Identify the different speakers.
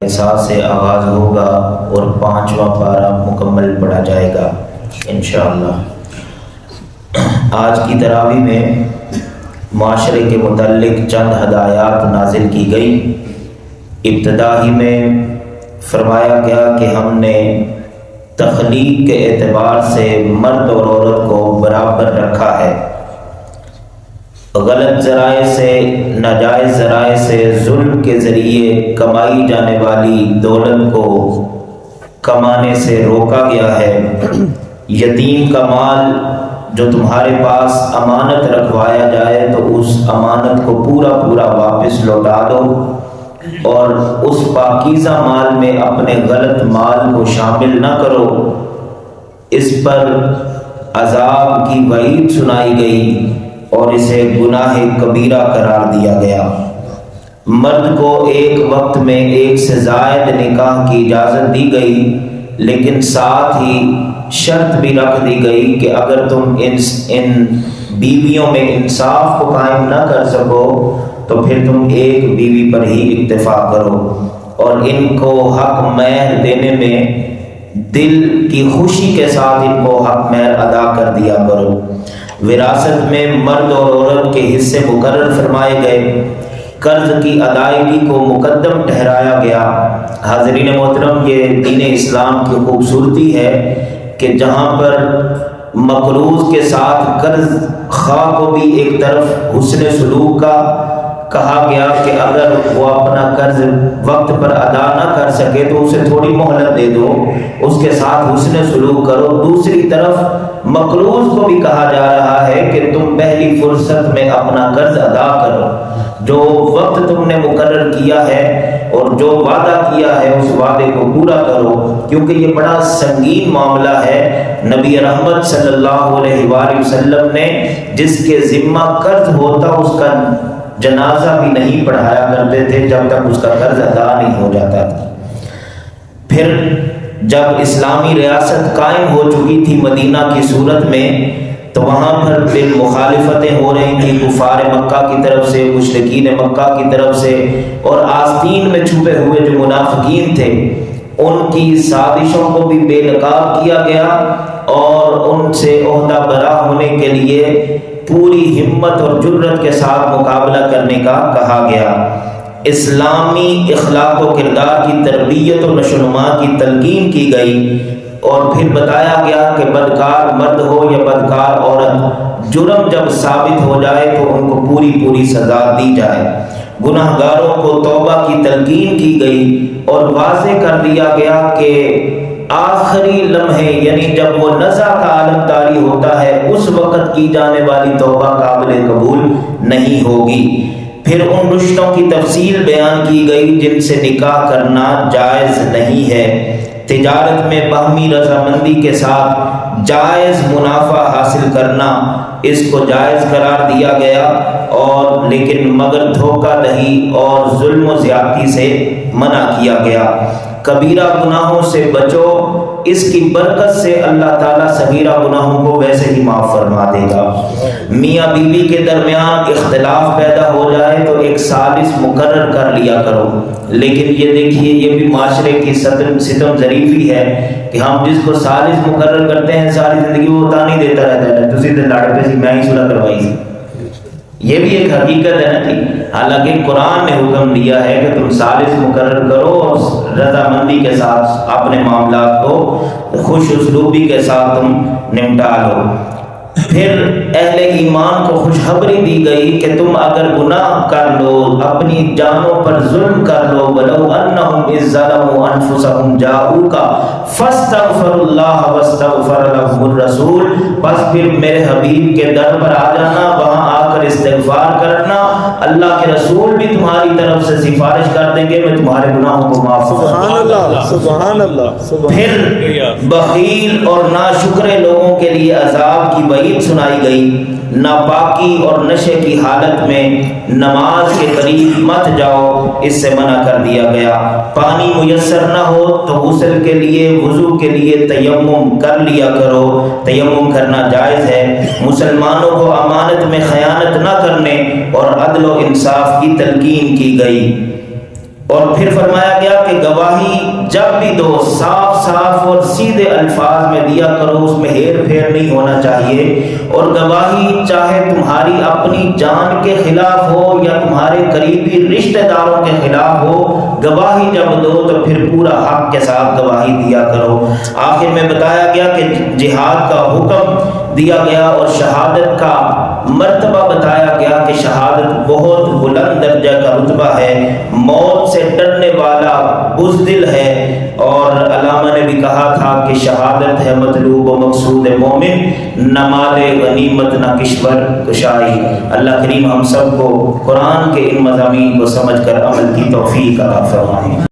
Speaker 1: ساتھ سے آغاز ہوگا اور 5واں پارہ مکمل پڑھا جائے گا انشاءاللہ۔ آج کی تراویح میں معاشرے کے متعلق چند ہدایات نازل کی گئی۔ ابتدا ہی میں فرمایا گیا کہ ہم نے تخلیق کے اعتبار سے مرد اور عورت کو برابر رکھا ہے۔ غلط ذرائع سے، ناجائز ذرائع سے، ظلم کے ذریعے کمائی جانے والی دولت کو کمانے سے روکا گیا ہے۔ یتیم کا مال جو تمہارے پاس امانت رکھوایا جائے تو اس امانت کو پورا واپس لوٹا دو، اور اس پاکیزہ مال میں اپنے غلط مال کو شامل نہ کرو۔ اس پر عذاب کی وعید سنائی گئی اور اسے گناہ کبیرہ قرار دیا گیا۔ مرد کو ایک وقت میں ایک سے زائد نکاح کی اجازت دی گئی، لیکن ساتھ ہی شرط بھی رکھ دی گئی کہ اگر تم ان بیویوں میں انصاف کو قائم نہ کر سکو تو پھر تم ایک بیوی پر ہی اکتفا کرو، اور ان کو حق مہر دینے میں دل کی خوشی کے ساتھ ان کو حق مہر ادا کر دیا کرو۔ وراثت میں مرد اور عورت کے حصے مقرر فرمائے گئے۔ قرض کی ادائیگی کو مقدم ٹھہرایا گیا۔ حاضرین محترم، یہ دین اسلام کی خوبصورتی ہے کہ جہاں پر مقروض کے ساتھ قرض خواہ کو بھی ایک طرف حسن سلوک کا کہا گیا کہ اگر وہ اپنا قرض وقت پر ادا نہ کر سکے تو اسے تھوڑی مہلت دے دو، اس کے ساتھ حسن سلوک کرو۔ دوسری طرف مقروض کو بھی کہا جا رہا ہے کہ تم پہلی فرصت میں اپنا قرض ادا کرو۔ جو وقت تم نے مقرر کیا ہے اور جو وعدہ کیا ہے اس وعدے کو پورا کرو، کیونکہ یہ بڑا سنگین معاملہ ہے۔ نبی رحمت صلی اللہ علیہ وآلہ وسلم نے جس کے ذمہ قرض ہوتا اس کا جنازہ بھی نہیں پڑھایا کرتے تھے جب تک اس کا قرض ادا نہیں ہو جاتا تھا۔ پھر جب اسلامی ریاست قائم ہو چکی تھی مدینہ کی صورت میں، تو وہاں پر پھر مخالفتیں ہو رہی تھیں کفار مکہ کی طرف سے، مشرکین مکہ کی طرف سے، اور آستین میں چھپے ہوئے جو منافقین تھے ان کی سازشوں کو بھی بے نقاب کیا گیا، اور ان سے عہدہ برا ہونے کے لیے پوری ہمت اور جرت کے ساتھ مقابلہ کرنے کا کہا گیا۔ اسلامی اخلاق و کردار کی تربیت و نشوونما کی تلقین کی گئی، اور پھر بتایا گیا کہ بدکار مرد ہو یا بدکار عورت، جرم جب ثابت ہو جائے تو ان کو پوری سزا دی جائے۔ گناہ گاروں کو توبہ کی تلقین کی گئی اور واضح کر دیا گیا کہ آخری لمحے، یعنی جب وہ نزع کا عالم طاری ہوتا ہے، اس وقت کی جانے والی توبہ قابل قبول نہیں ہوگی۔ پھر ان رشتوں کی تفصیل بیان کی گئی جن سے نکاح کرنا جائز نہیں ہے۔ تجارت میں باہمی رضامندی کے ساتھ جائز منافع حاصل کرنا، اس کو جائز قرار دیا گیا، اور لیکن مگر دھوکہ دہی اور ظلم و زیادتی سے منع کیا گیا۔ کبیرہ گناہوں سے بچو، اس کی برکت سے اللہ تعالیٰ صغیرہ گناہوں کو ویسے ہی معاف فرما دے گا۔ میاں بیوی کے درمیان اختلاف پیدا ہو جائے تو ایک ثالث مقرر کر لیا کرو، لیکن یہ دیکھیے یہ بھی معاشرے کی ستم ظریفی ہے کہ ہم جس کو ثالث مقرر کرتے ہیں ساری زندگی وہ ہوتا نہیں دیتا رہتا ہے، تسی تے لڑ پے سی میں ہی صلح کروائی سی۔ یہ بھی ایک حقیقت ہے نا جی۔ حالانکہ قرآن نے حکم دیا ہے کہ تم ثالث مقرر کرو اور رضامندی کے ساتھ اپنے معاملات کو خوش اسلوبی کے ساتھ تم نمٹا لو۔ پھر اہل ایمان کو خوشخبری دی گئی کہ تم اگر گناہ کر لو، اپنی جانوں پر ظلم کر لو، وَلَوْ أَنَّهُمْ إِذْ ظَلَمُوا أَنفُسَهُمْ جَاءُوكَ فَاسْتَغْفَرُوا اللَّهَ وَاسْتَغْفَرَ لَهُمُ الرَّسُولُ، بس پھر میرے حبیب کے در پر آ جانا، وہاں آ کر استغفار کرنا، اللہ کے رسول بھی تمہاری طرف سے سفارش کر دیں گے، میں تمہارے گناہوں کو معاف کروں گا۔ سبحان اللہ، سبحان اللہ۔ پھر بخیل اور ناشکرے لوگوں کے لیے عذاب کی وعید سنائی گئی۔ ناپاکی اور نشے کی حالت میں نماز کے قریب مت جاؤ، اس سے منع کر دیا گیا۔ پانی میسر نہ ہو تو غسل کے لیے، وضو کے لیے تیمم کر لیا کرو، تیمم کرنا جائز ہے۔ مسلمانوں کو امانت میں خیانت نہ کرنے اور عدل و انصاف کی تلقین کی گئی۔ اور پھر فرمایا گیا کہ گواہی جب بھی دو صاف صاف اور سیدھے الفاظ میں دیا کرو، اس میں ہیر پھیر نہیں ہونا چاہیے، اور گواہی چاہے تمہاری اپنی جان کے خلاف ہو یا تمہارے قریبی رشتہ داروں کے خلاف ہو، گواہی جب دو تو پھر پورا حق کے ساتھ گواہی دیا کرو۔ آخر میں بتایا گیا کہ جہاد کا حکم دیا گیا اور شہادت کا مرتبہ بتایا گیا کہ شہادت بہت بلند درجہ کا رتبہ ہے، موت سے ڈرنے والا بزدل ہے، اور علامہ نے بھی کہا تھا کہ شہادت ہے مطلوب و مقصود مومن، نہ مال غنیمت نہ کشور کشائی۔ اللہ کریم ہم سب کو قرآن کے ان مضامین کو سمجھ کر عمل کی توفیق عطا فرمائے۔